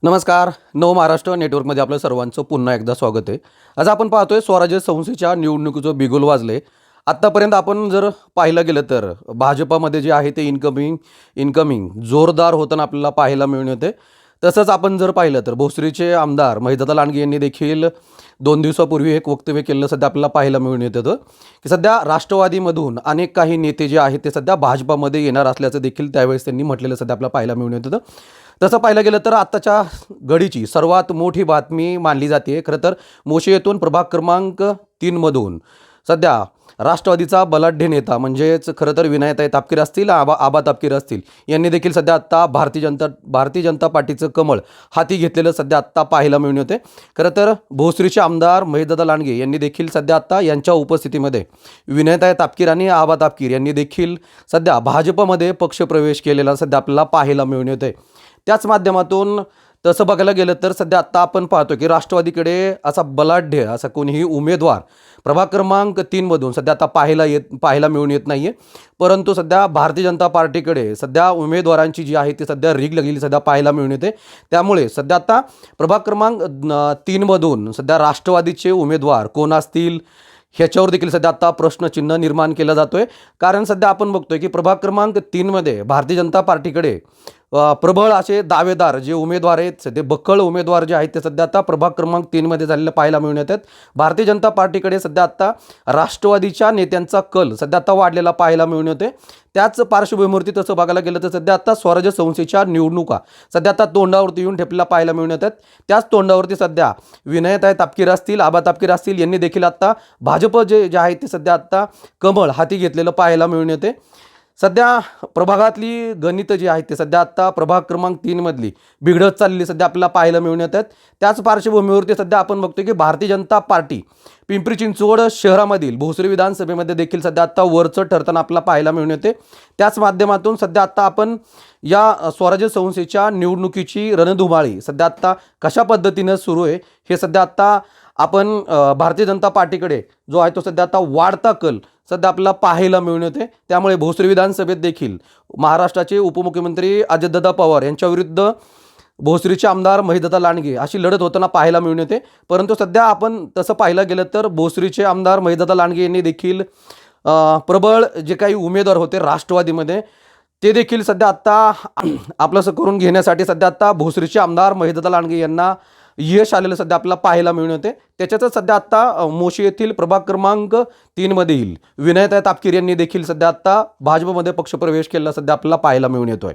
नमस्कार. नव महाराष्ट्र नेटवर्कमध्ये आपलं सर्वांचं पुन्हा एकदा स्वागत आहे. आज आपण पाहतोय स्वराज्य संस्थेच्या निवडणुकीचं बिगुल वाजले. आत्तापर्यंत आपण जर पाहिलं गेलं तर भाजपामध्ये जे आहे ते इन्कमिंग जोरदार होताना आपल्याला पाहायला मिळून येते. तसंच आपण जर पाहिलं तर भोसरीचे आमदार महिदाता लांडगे यांनी देखील 2 दिवसापूर्वी एक वक्तव्य केलं सध्या आपल्याला पाहायला मिळून येत होतं की सध्या राष्ट्रवादीमधून अनेक काही नेते जे आहेत ते सध्या भाजपामध्ये येणार असल्याचं देखील त्यावेळेस त्यांनी म्हटलेलं सध्या आपल्याला पाहायला मिळून येत होतं. तसं पाहायला गेलं तर आत्ताच्या घडीची सर्वात मोठी बातमी मानली जाते. खरं तर मोशी येथून प्रभाग क्रमांक 3मधून सध्या राष्ट्रवादीचा बलाढ्य नेता म्हणजेच खरं तर विनायकताई तापकीर असतील, आबा तापकीर असतील यांनी देखील सध्या आत्ता भारतीय जनता पार्टीचं कमळ हाती घेतलेलं सध्या आत्ता पाहायला मिळून येते. खरं तर भोसरीचे आमदार महिदाता लांडगे यांनी देखील सध्या आत्ता यांच्या उपस्थितीमध्ये विनायकताई तापकीर आणि आबा तापकीर यांनी देखील सध्या भाजपमध्ये पक्षप्रवेश केलेला सध्या आपल्याला पाहायला मिळून येते. त्याच माध्यमातून तसं बघायला गेलं तर सध्या आत्ता आपण पाहतो की राष्ट्रवादीकडे असा बलाढ्य असा कोणीही उमेदवार प्रभाग क्रमांक 3मधून सध्या आता पाहायला मिळून येत नाही आहे. परंतु सध्या भारतीय जनता पार्टीकडे सध्या उमेदवारांची जी आहे ती सध्या रीग लागलेली सध्या पाहायला मिळून येते. त्यामुळे सध्या आता प्रभाग क्रमांक 3मधून सध्या राष्ट्रवादीचे उमेदवार कोण असतील ह्याच्यावर देखील सध्या आता प्रश्नचिन्ह निर्माण केला जातोय. कारण सध्या आपण बघतोय की प्रभाग क्रमांक 3मध्ये भारतीय जनता पार्टीकडे प्रबळ असे दावेदार जे उमेदवार आहेत ते बक्कळ उमेदवार जे आहेत ते सध्या आता प्रभाग क्रमांक 3मध्ये झालेलं पाहायला मिळून येतात. भारतीय जनता पार्टीकडे सध्या आता राष्ट्रवादीच्या नेत्यांचा कल सध्या आता वाढलेला पाहायला मिळून येते. त्याच पार्श्वभूमीवरती तसं बघायला गेलं तर सध्या आता स्वराज्य संस्थेच्या निवडणुका सध्या आता तोंडावरती येऊन ठेपलेला पाहायला मिळून येतात. त्याच तोंडावरती सध्या विनायकताई तापकीर असतील, आबा तापकीर असतील यांनी देखील आता भाजप जे आहे ते सध्या आता कमळ हाती घेतलेलं पाहायला मिळून येते. सध्या प्रभागातली गणितं जी आहेत ते सध्या आत्ता प्रभाग क्रमांक 3मधली बिघडत चाललेली सध्या आपल्याला पाहायला मिळून येतात. त्याच पार्श्वभूमीवरती सध्या आपण बघतो की भारतीय जनता पार्टी पिंपरी चिंचवड शहरामधील भोसरी विधानसभेमध्ये देखील सध्या आत्ता वरचढ ठरताना आपल्याला पाहायला मिळून येते. त्याच माध्यमातून सध्या आत्ता आपण या स्वराज्य संस्थेच्या निवडणुकीची रणधुमाळी सध्या आत्ता कशा पद्धतीनं सुरू आहे हे सध्या आत्ता आपण भारतीय जनता पार्टीकडे जो आहे तो सध्या आता वाढता कल सध्या आपल्याला पाहायला मिळून येते. त्यामुळे भोसरी विधानसभेत देखील महाराष्ट्राचे उपमुख्यमंत्री अजितदादा पवार यांच्या विरुद्ध भोसरीचे आमदार महिदाता लांडगे अशी लढत होताना पाहायला मिळून येते. परंतु सध्या आपण तसं पाहायला गेलं तर भोसरीचे आमदार महिदाता लांडगे यांनी देखील प्रबळ जे काही उमेदवार होते राष्ट्रवादीमध्ये ते देखील सध्या आत्ता आपलंसं करून घेण्यासाठी सध्या आत्ता भोसरीचे आमदार महिदाता लांडगे यांना यश आलेलं सध्या आपल्याला पाहायला मिळून येते. त्याच्यातच सध्या आत्ता मोशी येथील प्रभाग क्रमांक 3मधील विनायकताई तापकीर यांनी देखील सध्या आत्ता भाजपमध्ये पक्षप्रवेश केलेला सध्या आपल्याला पाहायला मिळून येतोय.